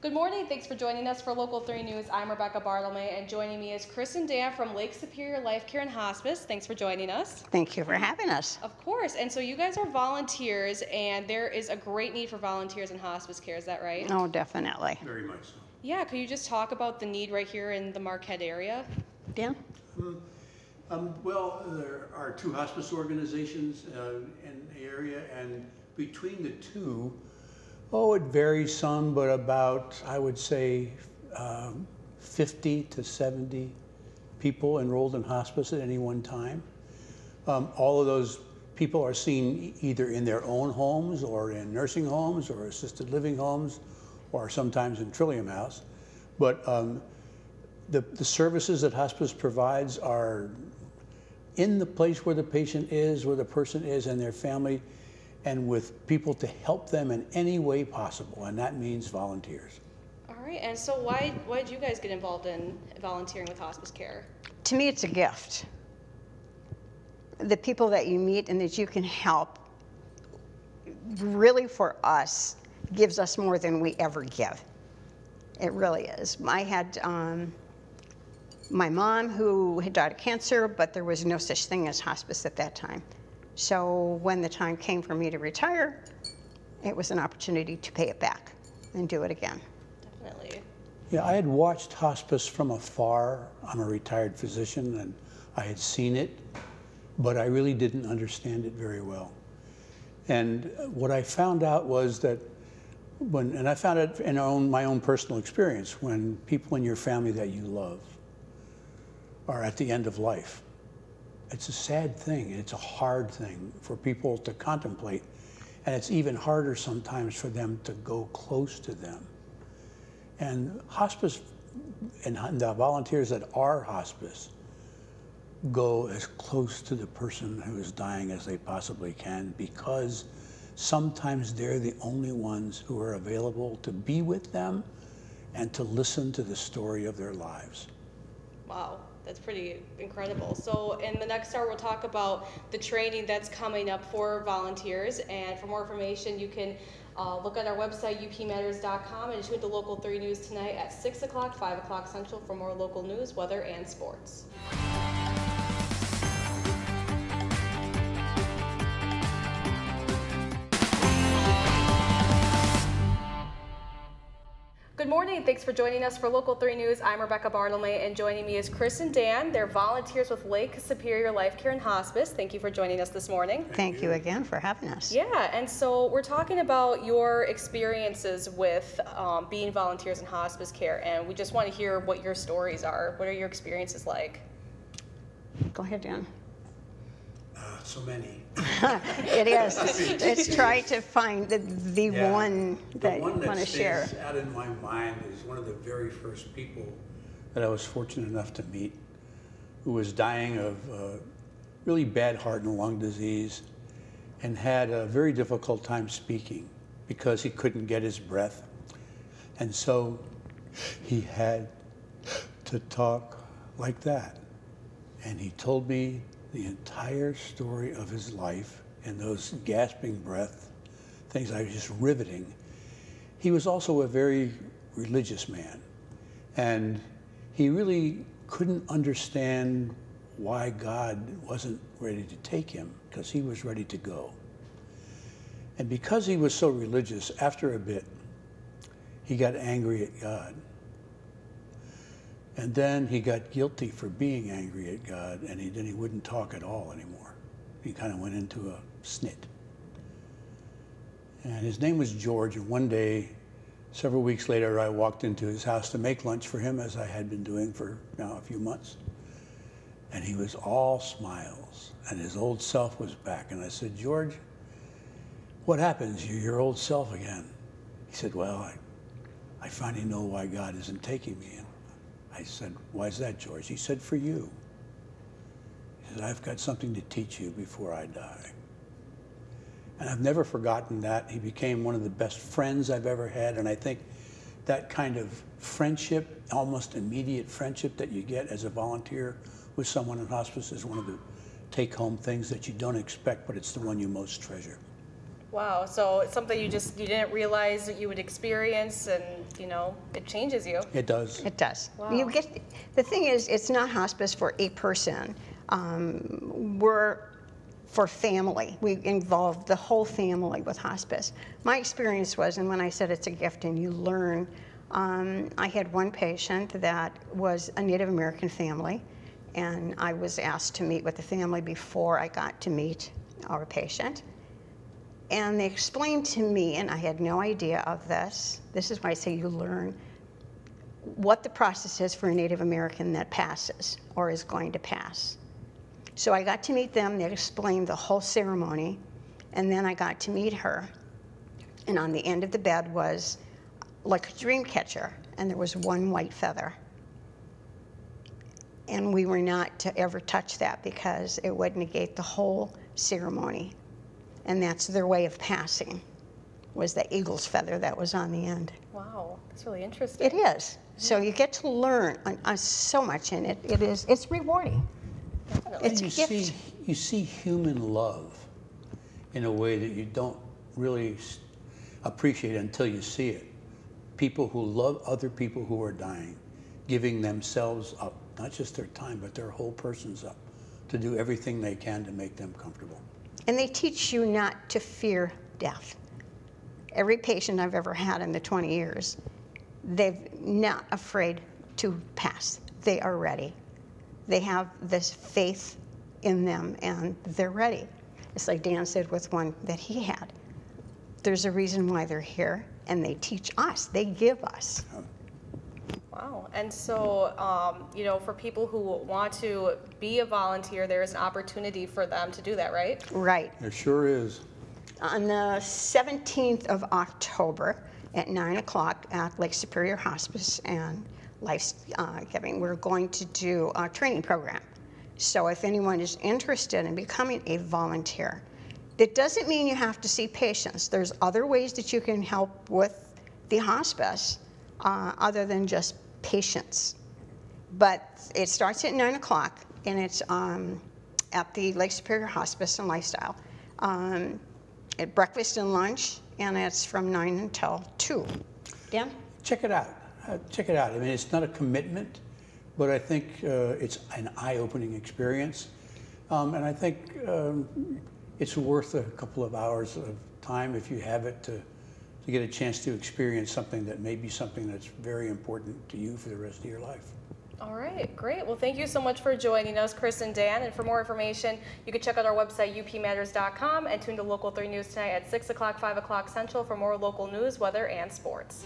Good morning. Thanks for joining us for Local 3 News. I'm Rebecca Bartlemay, and joining me is Chris and Dan from Lake Superior Life Care and Hospice. Thanks for joining us. Thank you for having us. Of course. And so you guys are volunteers, and there is a great need for volunteers in hospice care. Is that right? Oh, definitely. Very much so. Yeah. Could you just talk about the need right here in the Marquette area? Dan? Well, there are two hospice organizations in the area, and between the two, it varies some, but about, I would say, 50 to 70 people enrolled in hospice at any one time. All of those people are seen either in their own homes or in nursing homes or assisted living homes or sometimes in Trillium House. But the services that hospice provides are in the place where the patient is, where the person is and their family, and with people to help them in any way possible, and that means volunteers. All right. And so why did you guys get involved in volunteering with hospice care? To me, it's a gift. The people that you meet and that you can help, really for us, gives us more than we ever give. It really is. I had my mom who had died of cancer, but there was no such thing as hospice at that time. So when the time came for me to retire, it was an opportunity to pay it back and do it again. Definitely. Yeah, I had watched hospice from afar. I'm a retired physician, and I had seen it, but I really didn't understand it very well. And what I found out was that and I found it in my own personal experience, when people in your family that you love are at the end of life, it's a sad thing, and it's a hard thing for people to contemplate, and it's even harder sometimes for them to go close to them. And hospice, and the volunteers that are hospice, go as close to the person who is dying as they possibly can, because sometimes they're the only ones who are available to be with them and to listen to the story of their lives. Wow. That's pretty incredible. So in the next hour, we'll talk about the training that's coming up for volunteers. And for more information, you can look at our website, upmatters.com, and tune to Local 3 News tonight at 6 o'clock, 5 o'clock Central for more local news, weather, and sports. Good morning. Thanks for joining us for Local 3 News. I'm Rebecca Bartlemay, and joining me is Chris and Dan. They're volunteers with Lake Superior Life Care and Hospice. Thank you for joining us this morning. Thank you again for having us. Yeah, and so we're talking about your experiences with being volunteers in hospice care, and we just want to hear what your stories are. What are your experiences like? Go ahead, Dan. So many. It is. Let's try to find the one that you want to share. The one that stands out in my mind is one of the very first people that I was fortunate enough to meet, who was dying of really bad heart and lung disease, and had a very difficult time speaking because he couldn't get his breath. And so he had to talk like that. And he told me the entire story of his life and those gasping breath things. I was just riveting. He was also a very religious man, and he really couldn't understand why God wasn't ready to take him, because he was ready to go. And because he was so religious, after a bit, he got angry at God. And then he got guilty for being angry at God, and then he wouldn't talk at all anymore. He kind of went into a snit. And his name was George, and one day, several weeks later, I walked into his house to make lunch for him, as I had been doing for now a few months. And he was all smiles, and his old self was back. And I said, George, what happens? You're your old self again. He said, well, I finally know why God isn't taking me. And I said, why is that, George? He said, for you. He said, I've got something to teach you before I die. And I've never forgotten that. He became one of the best friends I've ever had. And I think that kind of friendship, almost immediate friendship that you get as a volunteer with someone in hospice, is one of the take-home things that you don't expect, but it's the one you most treasure. Wow, so it's something you didn't realize that you would experience, and it changes you. It does. It does. Wow. The thing is, it's not hospice for a person. We're for family. We involve the whole family with hospice. My experience was, and when I said it's a gift and you learn, I had one patient that was a Native American family, and I was asked to meet with the family before I got to meet our patient. And they explained to me, and I had no idea of this. This is why I say you learn what the process is for a Native American that passes or is going to pass. So I got to meet them. They explained the whole ceremony, and then I got to meet her. And on the end of the bed was like a dream catcher, and there was one white feather. And we were not to ever touch that because it would negate the whole ceremony. And that's their way of passing, was the eagle's feather that was on the end. Wow, that's really interesting. It is. So you get to learn so much in it. It's rewarding. It's a gift. You see human love in a way that you don't really appreciate until you see it. People who love other people who are dying, giving themselves up, not just their time, but their whole person's up, to do everything they can to make them comfortable. And they teach you not to fear death. Every patient I've ever had in the 20 years, they're not afraid to pass. They are ready. They have this faith in them, and they're ready. It's like Dan said with one that he had. There's a reason why they're here, and they teach us. They give us. Wow. And so, for people who want to be a volunteer, there is an opportunity for them to do that, right? Right. There sure is. On the 17th of October at 9 o'clock at Lake Superior Hospice and Life Giving, we're going to do a training program. So if anyone is interested in becoming a volunteer, it doesn't mean you have to see patients. There's other ways that you can help with the hospice other than just patients. But it starts at 9 o'clock, and it's at the Lake Superior Hospice and Lifestyle. At breakfast and lunch, and it's from 9 until 2. Dan? Check it out. Check it out. I mean, it's not a commitment, but I think it's an eye-opening experience. And I think it's worth a couple of hours of time if you have it to get a chance to experience something that may be something that's very important to you for the rest of your life. All right, great. Well, thank you so much for joining us, Chris and Dan. And for more information, you can check out our website, upmatters.com, and tune to Local 3 News tonight at 6 o'clock, 5 o'clock Central for more local news, weather, and sports.